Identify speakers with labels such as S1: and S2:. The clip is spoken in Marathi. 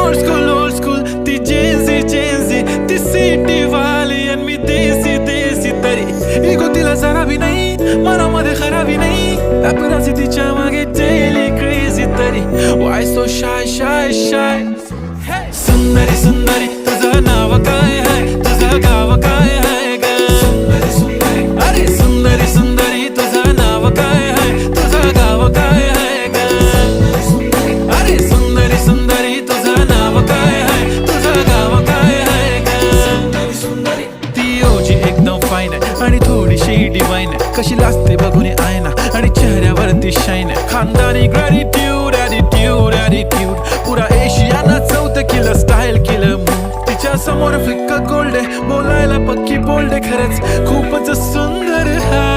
S1: ओल्ड स्कूल ती जेन्झी ती सिटी वाली आणि मी देसी तरी इगो तिला जरा भी नाही मनामध्ये खराबी नाही पॅपराझी तिच्या मागे डेली क्रेझी तरी वाय सो शाय सुंदरी तुझं नाव काय आहे तुझं गाव काय आहे ग अरे सुंदरी तुझं नाव काय आहे तुझं गाव काय आहे ग अरे सुंदरी तुझं नाव काय आहे तुझं गाव काय आहे ग ती ओजी एकदम फाईन आहे आणि थोडीशी डिवाइन आहे कशी लाजते बघून आयना आणि चेहऱ्यावरती शाईन आहे खानदानी ग्रॅटिट्यूड ॲटिट्यूड पुरा एशियाना चौथं किलं स्टाईल केलं मूड तिच्या समोर फिक्का गोल्ड आहे बोलायला पक्की बोल्ड आहे खरंच खूपच सुंदर आहे